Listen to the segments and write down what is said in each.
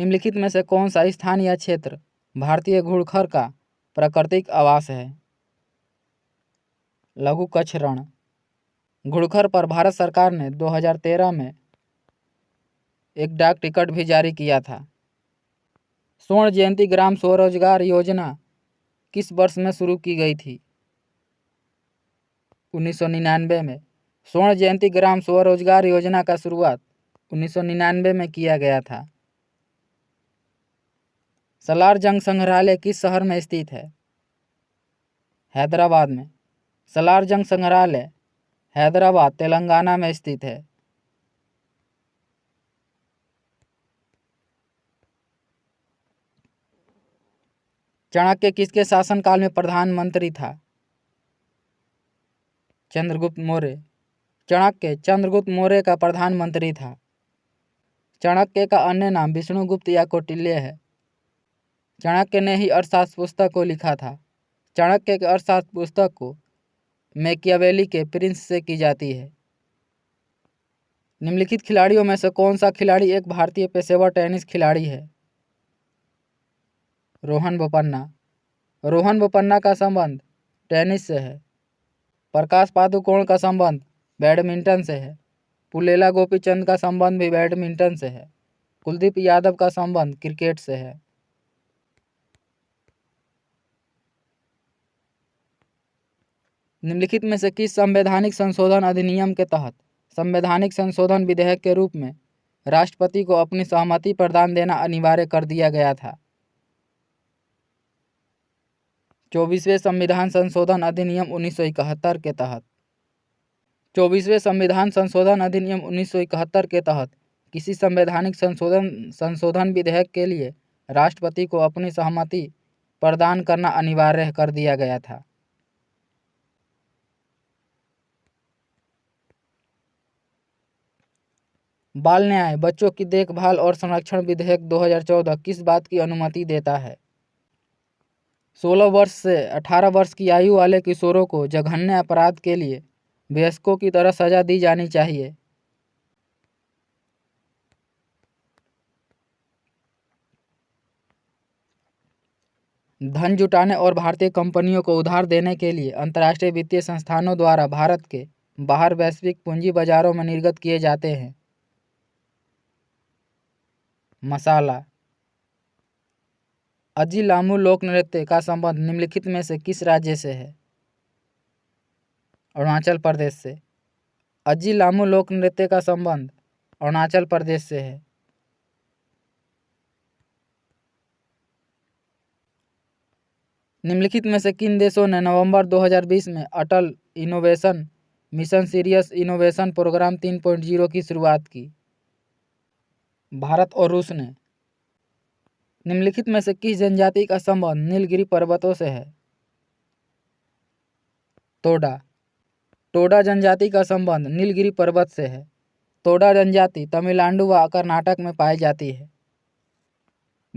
निम्नलिखित में से कौन सा स्थान या क्षेत्र भारतीय घुड़खर का प्राकृतिक आवास है? लघु कच्छ रण। घुड़खर पर भारत सरकार ने 2013 में एक डाक टिकट भी जारी किया था। स्वर्ण जयंती ग्राम स्वरोजगार योजना किस वर्ष में शुरू की गई थी? 1999 में। स्वर्ण जयंती ग्राम स्वरोजगार योजना का शुरुआत 1999 में किया गया था। सलार जंग संग्रहालय किस शहर में स्थित है? हैदराबाद में। सलार जंग संग्रहालय हैदराबाद तेलंगाना में स्थित है। चाणक्य किसके शासनकाल में प्रधानमंत्री था? चंद्रगुप्त मौर्य। चाणक्य चंद्रगुप्त मौर्य का प्रधानमंत्री था। चाणक्य का अन्य नाम विष्णुगुप्त या कौटिल्य है। चाणक्य ने ही अर्थशास्त्र पुस्तक को लिखा था। चाणक्य के अर्थशास्त्र पुस्तक को मैकियावेली के प्रिंस से की जाती है। निम्नलिखित खिलाड़ियों में से कौन सा खिलाड़ी एक भारतीय पेशेवर टेनिस खिलाड़ी है? रोहन बोपन्ना। रोहन बोपन्ना का संबंध टेनिस से है। प्रकाश पादुकोण का संबंध बैडमिंटन से है। पुलेला गोपीचंद का संबंध भी बैडमिंटन से है। कुलदीप यादव का संबंध क्रिकेट से है। निम्नलिखित में से किस संवैधानिक संशोधन अधिनियम के तहत संवैधानिक संशोधन विधेयक के रूप में राष्ट्रपति को अपनी सहमति प्रदान देना अनिवार्य कर दिया गया था? 24वें संविधान संशोधन अधिनियम 1971 के तहत। 24वें संविधान संशोधन अधिनियम 1971 के तहत किसी संवैधानिक संशोधन विधेयक के लिए राष्ट्रपति को अपनी सहमति प्रदान करना अनिवार्य कर दिया गया था। बाल न्याय, बच्चों की देखभाल और संरक्षण विधेयक 2014 किस बात की अनुमति देता है? 16 वर्ष से 18 वर्ष की आयु वाले किशोरों को जघन्य अपराध के लिए वयस्कों की तरह सजा दी जानी चाहिए। धन जुटाने और भारतीय कंपनियों को उधार देने के लिए अंतर्राष्ट्रीय वित्तीय संस्थानों द्वारा भारत के बाहर वैश्विक पूंजी बाजारों में निर्गत किए जाते हैं। मसाला। अजीलामू लोक नृत्य का संबंध निम्नलिखित में से किस राज्य से है? अरुणाचल प्रदेश से। अजीलामू लोक नृत्य का संबंध अरुणाचल प्रदेश से है। निम्नलिखित में से किन देशों ने नवंबर 2020 में Atal Innovation Mission Serious Innovation Programme 3.0 की शुरुआत की? भारत और रूस ने। निम्नलिखित में से किस जनजाति का संबंध नीलगिरी पर्वतों से है? टोडा। टोडा जनजाति का संबंध नीलगिरी पर्वत से है। टोडा जनजाति तमिलनाडु व कर्नाटक में पाई जाती है।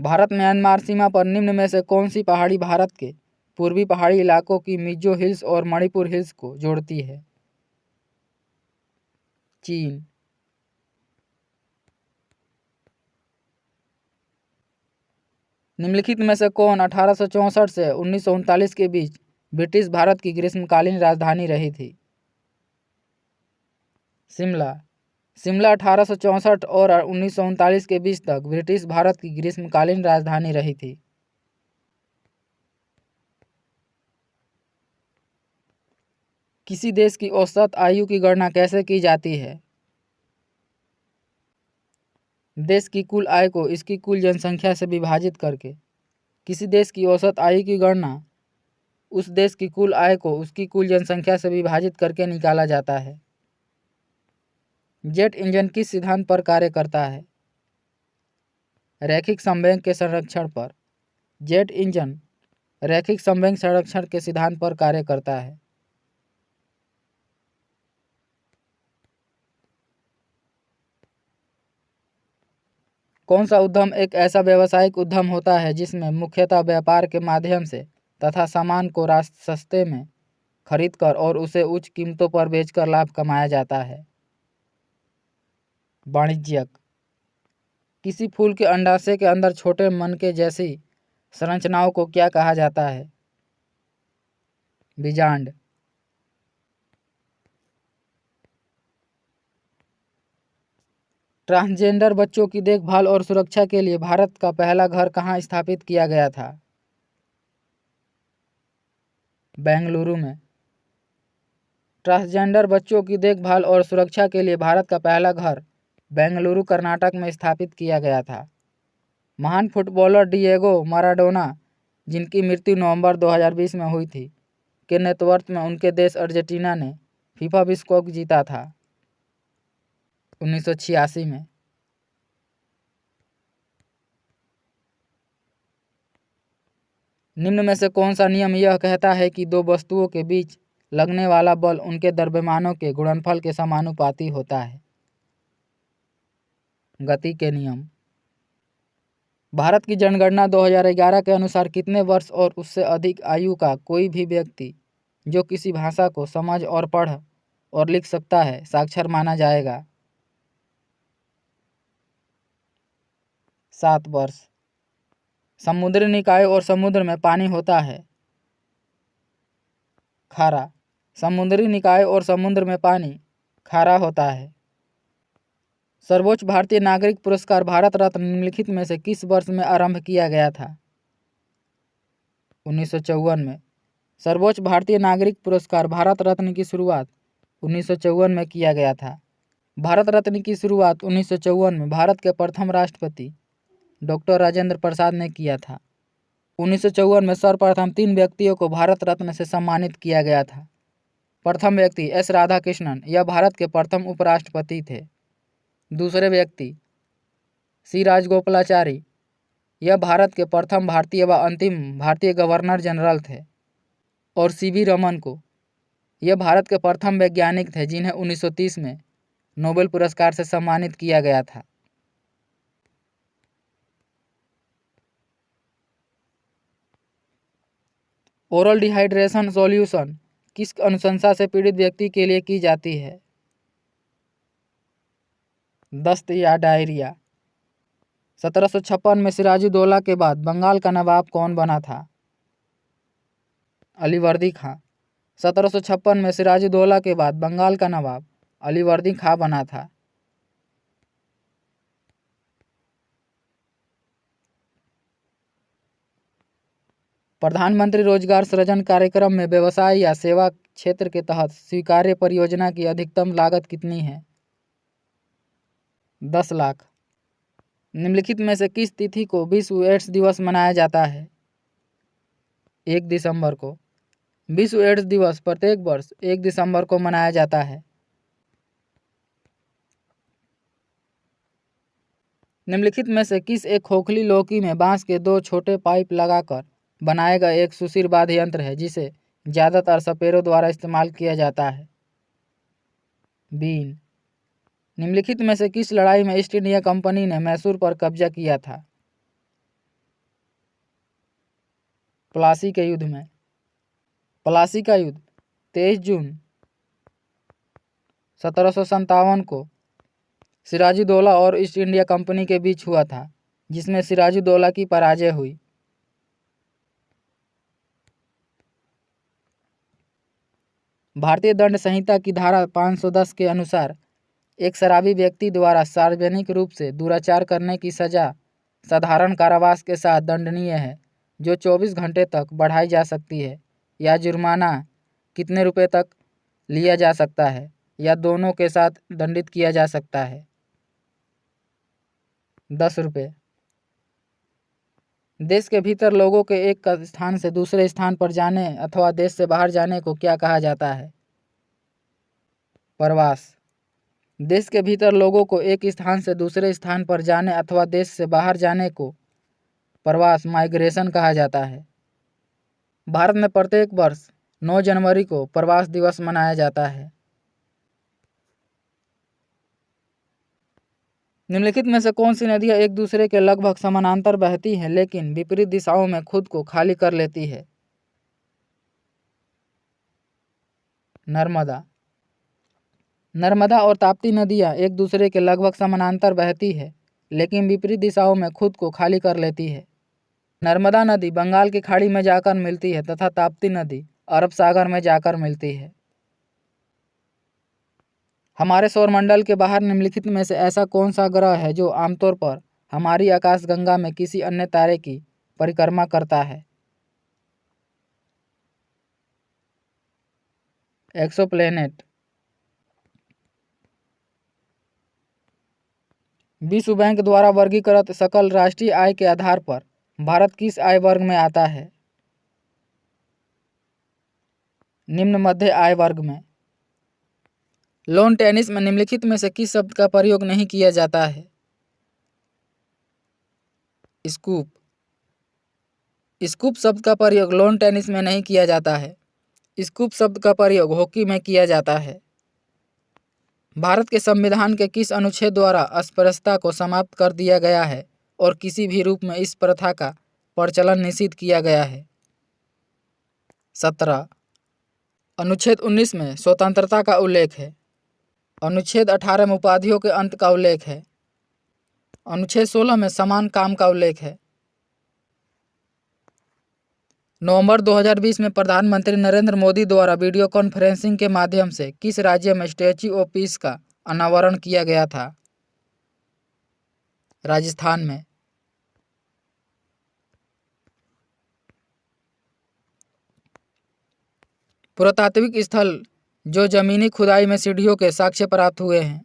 भारत म्यांमार सीमा पर निम्न में से कौन सी पहाड़ी भारत के पूर्वी पहाड़ी इलाकों की मिजो हिल्स और मणिपुर हिल्स को जोड़ती है? चीन। निम्नलिखित में से कौन 1864 से 1939 के बीच ब्रिटिश भारत की ग्रीष्मकालीन राजधानी रही थी? शिमला। शिमला 1864 और 1939 के बीच तक ब्रिटिश भारत की ग्रीष्मकालीन राजधानी रही थी। किसी देश की औसत आयु की गणना कैसे की जाती है? देश की कुल आय को इसकी कुल जनसंख्या से विभाजित करके। किसी देश की औसत आयु की गणना उस देश की कुल आय को उसकी कुल जनसंख्या से विभाजित करके निकाला जाता है। जेट इंजन किस सिद्धांत पर कार्य करता है? रैखिक संवेग के संरक्षण पर। जेट इंजन रैखिक संवेग संरक्षण के सिद्धांत पर कार्य करता है। कौन सा उद्यम एक ऐसा व्यावसायिक उद्यम होता है जिसमें मुख्यतः व्यापार के माध्यम से तथा सामान को सस्ते में खरीदकर और उसे उच्च कीमतों पर बेचकर लाभ कमाया जाता है? वाणिज्यिक। किसी फूल के अंडाशय के अंदर छोटे मनके जैसी संरचनाओं को क्या कहा जाता है? बीजांड। ट्रांसजेंडर बच्चों की देखभाल और सुरक्षा के लिए भारत का पहला घर कहाँ स्थापित किया गया था? बेंगलुरु में। ट्रांसजेंडर बच्चों की देखभाल और सुरक्षा के लिए भारत का पहला घर बेंगलुरु कर्नाटक में स्थापित किया गया था। महान फुटबॉलर डिएगो माराडोना, जिनकी मृत्यु नवंबर 2020 में हुई थी, के नेतृत्व में उनके देश अर्जेंटीना ने फीफा विश्व कप जीता था 1986 में। निम्न में से कौन सा नियम यह कहता है कि दो वस्तुओं के बीच लगने वाला बल उनके द्रव्यमानों के गुणनफल के समानुपाती होता है? गति के नियम। भारत की जनगणना 2011 के अनुसार कितने वर्ष और उससे अधिक आयु का कोई भी व्यक्ति जो किसी भाषा को समझ और पढ़ और लिख सकता है साक्षर माना जाएगा? 7 वर्ष। समुद्री निकाय और समुद्र में पानी होता है? खारा। समुद्री निकाय और समुद्र में पानी खारा होता है। सर्वोच्च भारतीय नागरिक पुरस्कार भारत रत्न निम्नलिखित में से किस वर्ष में आरंभ किया गया था? 1954 में। सर्वोच्च भारतीय नागरिक पुरस्कार भारत रत्न की शुरुआत 1954 में किया गया था। भारत रत्न की शुरुआत 1954 में भारत के प्रथम राष्ट्रपति डॉक्टर राजेंद्र प्रसाद ने किया था। 1954 में सर्वप्रथम 3 व्यक्तियों को भारत रत्न से सम्मानित किया गया था। प्रथम व्यक्ति एस राधाकृष्णन, यह भारत के प्रथम उपराष्ट्रपति थे। दूसरे व्यक्ति सी राजगोपालाचारी, यह भारत के प्रथम भारतीय व अंतिम भारतीय गवर्नर जनरल थे। और सीवी रमन को, यह भारत के प्रथम वैज्ञानिक थे जिन्हें 1930 में नोबेल पुरस्कार से सम्मानित किया गया था। ओरल डिहाइड्रेशन सॉल्यूशन किस अनुशंसा से पीड़ित व्यक्ति के लिए की जाती है? दस्त या डायरिया। 1756 में सिराजुद्दौला के बाद बंगाल का नवाब कौन बना था? अलीवर्दी खां। 1756 में सिराजुद्दौला के बाद बंगाल का नवाब अलीवर्दी खां बना था। प्रधानमंत्री रोजगार सृजन कार्यक्रम में व्यवसाय या सेवा क्षेत्र के तहत स्वीकार्य परियोजना की अधिकतम लागत कितनी है? 10 लाख। निम्नलिखित में से किस तिथि को विश्व एड्स दिवस मनाया जाता है? 1 दिसंबर को। विश्व एड्स दिवस प्रत्येक वर्ष 1 दिसंबर को मनाया जाता है। निम्नलिखित में से किस एक खोखली लौकी में बांस के 2 छोटे पाइप लगाकर बनाया गया एक सुशिर वाद्य यंत्र है जिसे ज़्यादातर सपेरों द्वारा इस्तेमाल किया जाता है? बीन। निम्नलिखित में से किस लड़ाई में ईस्ट इंडिया कंपनी ने मैसूर पर कब्जा किया था? प्लासी के युद्ध में। प्लासी का युद्ध 23 जून 1757 को सिराजुद्दौला और ईस्ट इंडिया कंपनी के बीच हुआ था, जिसमें सिराजुद्दौला की पराजय हुई। भारतीय दंड संहिता की धारा 510 के अनुसार एक शराबी व्यक्ति द्वारा सार्वजनिक रूप से दुराचार करने की सजा साधारण कारावास के साथ दंडनीय है, जो 24 घंटे तक बढ़ाई जा सकती है, या जुर्माना कितने रुपए तक लिया जा सकता है, या दोनों के साथ दंडित किया जा सकता है? 10 रुपये। देश के भीतर लोगों के एक स्थान से दूसरे स्थान पर जाने अथवा देश से बाहर जाने को क्या कहा जाता है? प्रवास। देश के भीतर लोगों को एक स्थान से दूसरे स्थान पर जाने अथवा देश से बाहर जाने को प्रवास माइग्रेशन कहा जाता है। भारत में प्रत्येक वर्ष 9 जनवरी को प्रवास दिवस मनाया जाता है। निम्नलिखित में से कौन सी नदियाँ एक दूसरे के लगभग समानांतर बहती हैं लेकिन विपरीत दिशाओं में खुद को खाली कर लेती है? नर्मदा। नर्मदा और ताप्ती नदियाँ एक दूसरे के लगभग समानांतर बहती है लेकिन विपरीत दिशाओं में खुद को खाली कर लेती है। नर्मदा नदी बंगाल की खाड़ी में जाकर मिलती है तथा ताप्ती नदी अरब सागर में जाकर मिलती है। हमारे सौरमंडल के बाहर निम्नलिखित में से ऐसा कौन सा ग्रह है जो आमतौर पर हमारी आकाशगंगा में किसी अन्य तारे की परिक्रमा करता है? एक्सोप्लैनेट। विश्व बैंक द्वारा वर्गीकृत सकल राष्ट्रीय आय के आधार पर भारत किस आय वर्ग में आता है? निम्न मध्य आय वर्ग में। लॉन टेनिस में निम्नलिखित में से किस शब्द का प्रयोग नहीं किया जाता है? स्कूप। स्कूप शब्द का प्रयोग लॉन टेनिस में नहीं किया जाता है। स्कूप शब्द का प्रयोग हॉकी में किया जाता है। भारत के संविधान के किस अनुच्छेद द्वारा अस्पृश्यता को समाप्त कर दिया गया है और किसी भी रूप में इस प्रथा का प्रचलन निषिद्ध किया गया है? 17। अनुच्छेद 19 में स्वतंत्रता का उल्लेख है। अनुच्छेद 18 में उपाधियों के अंत का उल्लेख है। अनुच्छेद 16 में समान काम का उल्लेख है। नवंबर 2020 में प्रधानमंत्री नरेंद्र मोदी द्वारा वीडियो कॉन्फ्रेंसिंग के माध्यम से किस राज्य में स्टैच्यू ऑफ पीस का अनावरण किया गया था? राजस्थान में। पुरातात्विक स्थल जो जमीनी खुदाई में सीढ़ियों के साक्ष्य प्राप्त हुए हैं।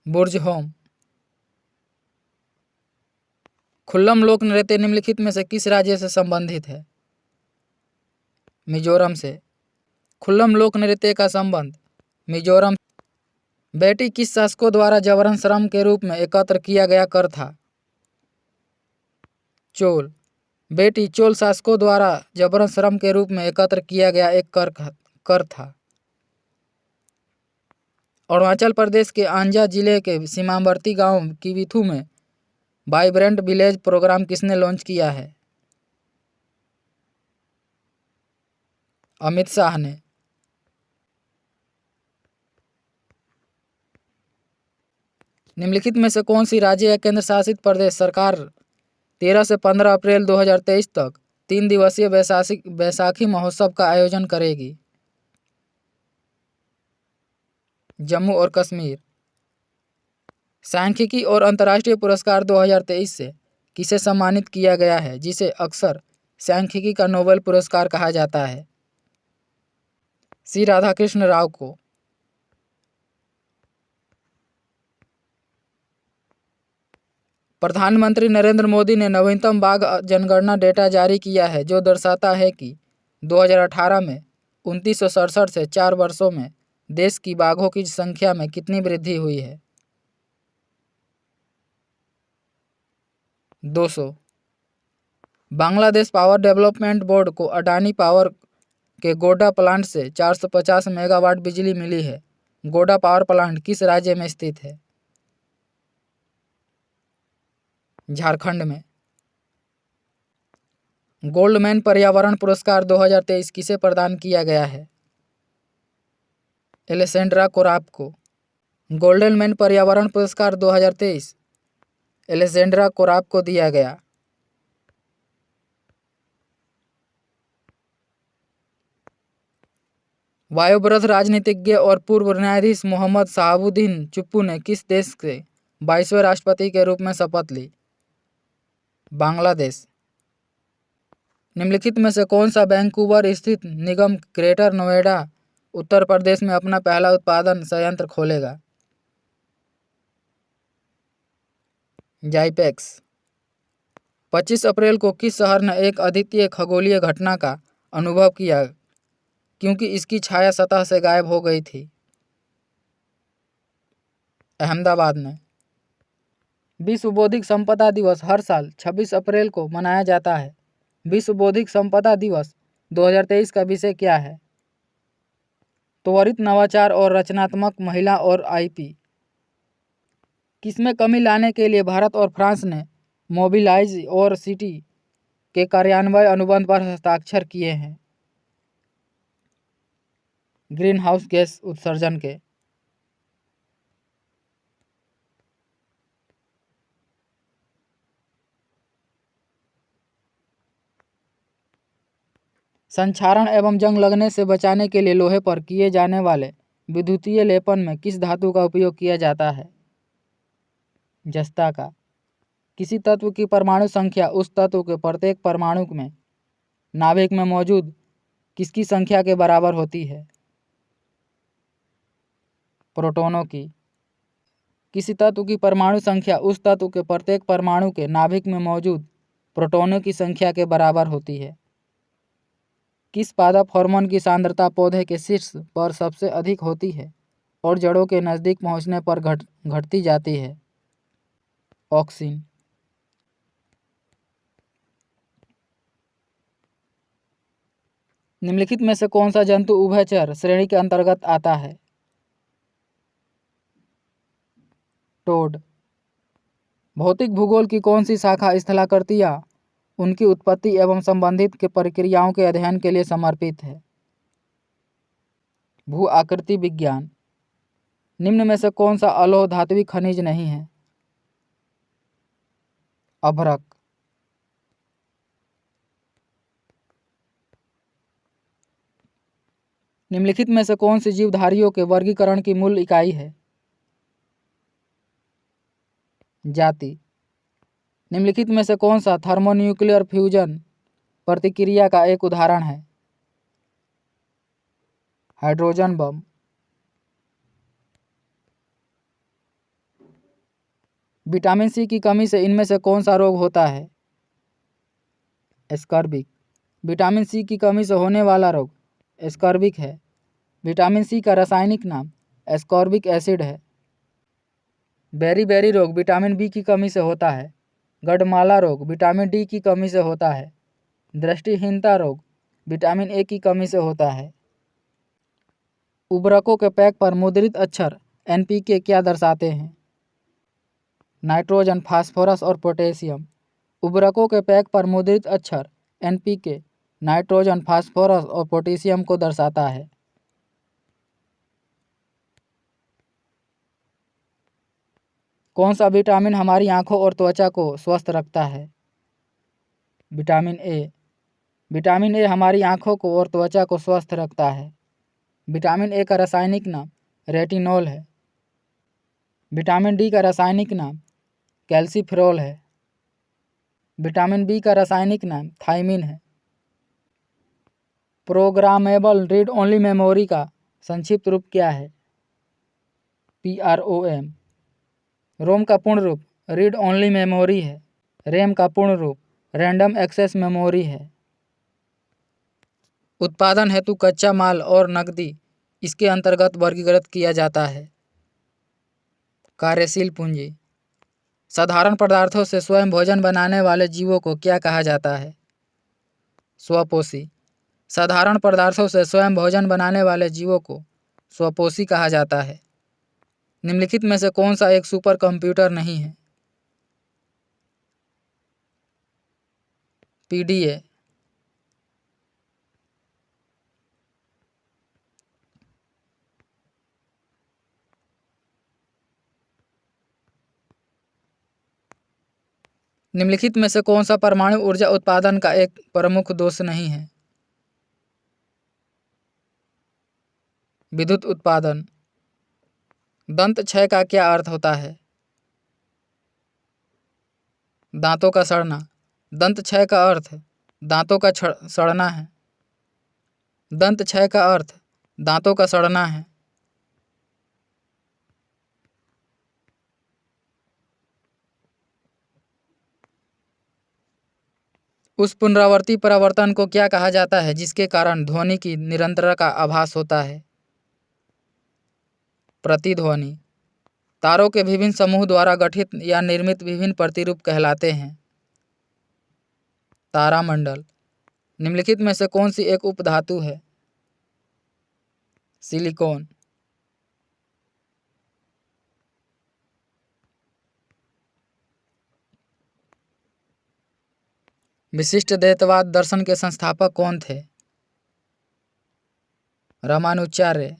बुर्ज होम। खुल्लम लोक नृत्य निम्नलिखित में से किस राज्य से संबंधित है? मिजोरम से। खुल्लम लोक नृत्य का संबंध मिजोरम। बेटी किस शासकों द्वारा जबरन श्रम के रूप में एकत्र किया गया कर था? चोल। बेटी चोल शासकों द्वारा जबरन श्रम के रूप में एकत्र किया गया एक कर था। अरुणाचल प्रदेश के आंजा जिले के सीमावर्ती गांव किविथू में वाइब्रेंट विलेज प्रोग्राम किसने लॉन्च किया है? अमित शाह ने। निम्नलिखित में से कौन सी राज्य या केंद्र शासित प्रदेश सरकार 13 से 15 अप्रैल 2023 तक 3 दिवसीय बैसाखी महोत्सव का आयोजन करेगी? जम्मू और कश्मीर। सांख्यिकी और अंतर्राष्ट्रीय पुरस्कार 2023 से किसे सम्मानित किया गया है जिसे अक्सर सांख्यिकी का नोबेल पुरस्कार कहा जाता है? सी राधाकृष्ण राव को। प्रधानमंत्री नरेंद्र मोदी ने नवीनतम बाघ जनगणना डेटा जारी किया है जो दर्शाता है कि 2018 में 2967 से 4 वर्षों में देश की बाघों की संख्या में कितनी वृद्धि हुई है? 200। बांग्लादेश पावर डेवलपमेंट बोर्ड को अडानी पावर के गोड्डा प्लांट से 450 मेगावाट बिजली मिली है। गोड्डा पावर प्लांट किस राज्य में स्थित है? झारखंड में। गोल्डमैन पर्यावरण पुरस्कार 2023 किसे प्रदान किया गया है? एलेसेंड्रा कोराप को। गोल्डमैन पर्यावरण पुरस्कार 2023 एलेसेंड्रा कोराप को दिया गया। वायुवृद्ध राजनीतिज्ञ और पूर्व न्यायाधीश मोहम्मद शहाबुद्दीन चुप्पू ने किस देश के 22वें राष्ट्रपति के रूप में शपथ ली? बांग्लादेश। निम्नलिखित में से कौन सा वैंकूवर स्थित निगम ग्रेटर नोएडा उत्तर प्रदेश में अपना पहला उत्पादन संयंत्र खोलेगा? जाइपेक्स। 25 अप्रैल को किस शहर ने एक अद्वितीय खगोलीय घटना का अनुभव किया क्योंकि इसकी छाया सतह से गायब हो गई थी? अहमदाबाद में। विश्व बौद्धिक संपदा दिवस हर साल 26 अप्रैल को मनाया जाता है। विश्व बौद्धिक संपदा दिवस 2023 का विषय क्या है? त्वरित नवाचार और रचनात्मक महिला और आईपी। किसमें कमी लाने के लिए भारत और फ्रांस ने मोबिलाइज और सिटी के कार्यान्वयन अनुबंध पर हस्ताक्षर किए हैं? ग्रीन हाउस गैस उत्सर्जन के। संक्षारण एवं जंग लगने से बचाने के लिए लोहे पर किए जाने वाले विद्युतीय लेपन में किस धातु का उपयोग किया जाता है? जस्ता का। किसी तत्व की परमाणु संख्या उस तत्व के प्रत्येक परमाणु में नाभिक में मौजूद किसकी संख्या के बराबर होती है? प्रोटॉनों की। किसी तत्व की परमाणु संख्या उस तत्व के प्रत्येक परमाणु के नाभिक में मौजूद प्रोटॉनों की संख्या के बराबर होती है। किस पादप हार्मोन की सांद्रता पौधे के शीर्ष पर सबसे अधिक होती है और जड़ों के नजदीक पहुंचने पर घटती जाती है? ऑक्सिन। निम्नलिखित में से कौन सा जंतु उभयचर श्रेणी के अंतर्गत आता है? टोड। भौतिक भूगोल की कौन सी शाखा स्थलाकृतियाँ, उनकी उत्पत्ति एवं संबंधित के प्रक्रियाओं के अध्ययन के लिए समर्पित है? भू आकृति विज्ञान। निम्न में से कौन सा अलोह धात्विक खनिज नहीं है? अभ्रक। निम्नलिखित में से कौन सी जीवधारियों के वर्गीकरण की मूल इकाई है? जाति। निम्नलिखित में से कौन सा थर्मोन्यूक्लियर फ्यूजन प्रतिक्रिया का एक उदाहरण है? Hydrogen bomb. विटामिन सी की कमी से इनमें से कौन सा रोग होता है? स्कर्विक। विटामिन सी की कमी से होने वाला रोग स्कर्विक है। विटामिन सी का रासायनिक नाम एस्कॉर्बिक एसिड है। बेरी रोग विटामिन बी की कमी से होता है। गढ़माला रोग विटामिन डी की कमी से होता है। दृष्टिहीनता रोग विटामिन ए की कमी से होता है। उर्वरकों के पैक पर मुद्रित अक्षर NPK क्या दर्शाते हैं? नाइट्रोजन, फास्फोरस और पोटेशियम। उर्वरकों के पैक पर मुद्रित अक्षर NPK नाइट्रोजन, फास्फोरस और पोटेशियम को दर्शाता है। कौन सा विटामिन हमारी आंखों और त्वचा को स्वस्थ रखता है? Vitamin A. विटामिन ए हमारी आंखों को और त्वचा को स्वस्थ रखता है। विटामिन ए का रासायनिक नाम रेटिनॉल है। विटामिन डी का रासायनिक नाम कैल्सीफेरॉल है। विटामिन बी का रासायनिक नाम थायमिन है। प्रोग्रामेबल रीड ओनली मेमोरी का संक्षिप्त रूप क्या है? PROM। रोम का पूर्ण रूप रीड ओनली मेमोरी है। रैम का पूर्ण रूप रैंडम एक्सेस मेमोरी है। उत्पादन हेतु कच्चा माल और नकदी इसके अंतर्गत वर्गीकृत किया जाता है। कार्यशील पूंजी। साधारण पदार्थों से स्वयं भोजन बनाने वाले जीवों को क्या कहा जाता है? स्वपोषी। साधारण पदार्थों से स्वयं भोजन बनाने वाले जीवों को स्वपोषी कहा जाता है। निम्नलिखित में से कौन सा एक सुपर कंप्यूटर नहीं है? PDA। निम्नलिखित में से कौन सा परमाणु ऊर्जा उत्पादन का एक प्रमुख दोष नहीं है? विद्युत उत्पादन। दंत क्षय का क्या अर्थ होता है? दांतों का सड़ना। दंत क्षय का अर्थ दांतों का सड़ना है। दंत क्षय का अर्थ दांतों का सड़ना है। उस पुनरावर्ती परावर्तन को क्या कहा जाता है जिसके कारण ध्वनि की निरंतरता का आभास होता है? प्रतिध्वनि। तारों के विभिन्न समूह द्वारा गठित या निर्मित विभिन्न प्रतिरूप कहलाते हैं। तारामंडल। निम्नलिखित में से कौन सी एक उपधातु है? सिलिकॉन। विशिष्ट द्वैतवाद दर्शन के संस्थापक कौन थे? रामानुजाचार्य।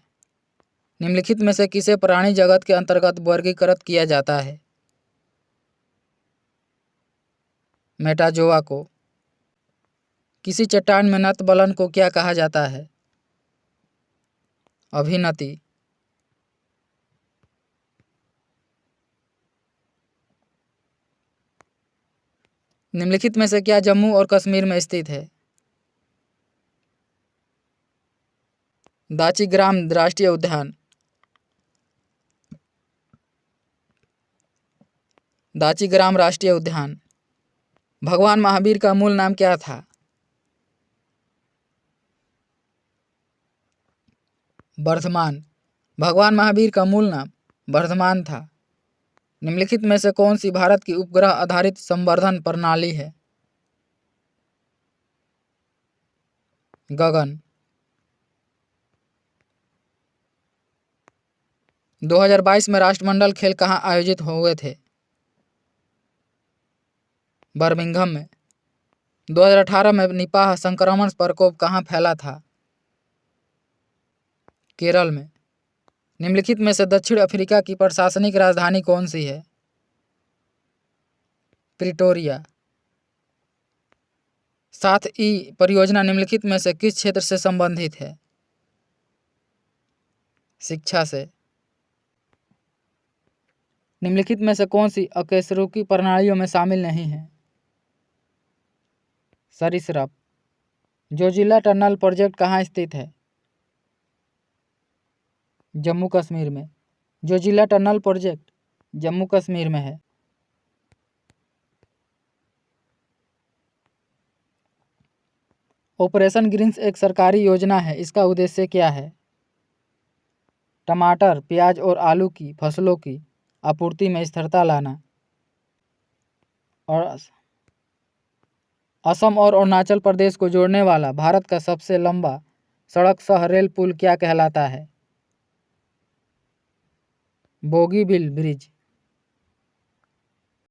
निम्नलिखित में से किसे प्राणी जगत के अंतर्गत वर्गीकृत किया जाता है? मेटाजोआ को। किसी चट्टान में नत बलन को क्या कहा जाता है? अभिनति। निम्नलिखित में से क्या जम्मू और कश्मीर में स्थित है? दाचीग्राम राष्ट्रीय उद्यान। दाचीग्राम राष्ट्रीय उद्यान। भगवान महावीर का मूल नाम क्या था? वर्धमान। भगवान महावीर का मूल नाम वर्धमान था। निम्नलिखित में से कौन सी भारत की उपग्रह आधारित संवर्धन प्रणाली है? गगन। 2022 में राष्ट्रमंडल खेल कहाँ आयोजित हुए थे? बर्मिंघम में। 2018 में निपाह संक्रमण प्रकोप कहाँ फैला था? केरल में। निम्नलिखित में से दक्षिण अफ्रीका की प्रशासनिक राजधानी कौन सी है? प्रिटोरिया। 7E परियोजना निम्नलिखित में से किस क्षेत्र से संबंधित है? शिक्षा से। निम्नलिखित में से कौन सी अकशेरुकी प्रणालियों में शामिल नहीं है? सरीसृप। जोजिला टनल प्रोजेक्ट कहाँ स्थित है? जम्मू कश्मीर में। जोजिला टनल प्रोजेक्ट जम्मू कश्मीर में है। ऑपरेशन ग्रीन्स एक सरकारी योजना है, इसका उद्देश्य क्या है? टमाटर, प्याज और आलू की फसलों की आपूर्ति में स्थिरता लाना। और असम और अरुणाचल प्रदेश को जोड़ने वाला भारत का सबसे लंबा सड़क सह रेल पुल क्या कहलाता है? बोगीबील ब्रिज।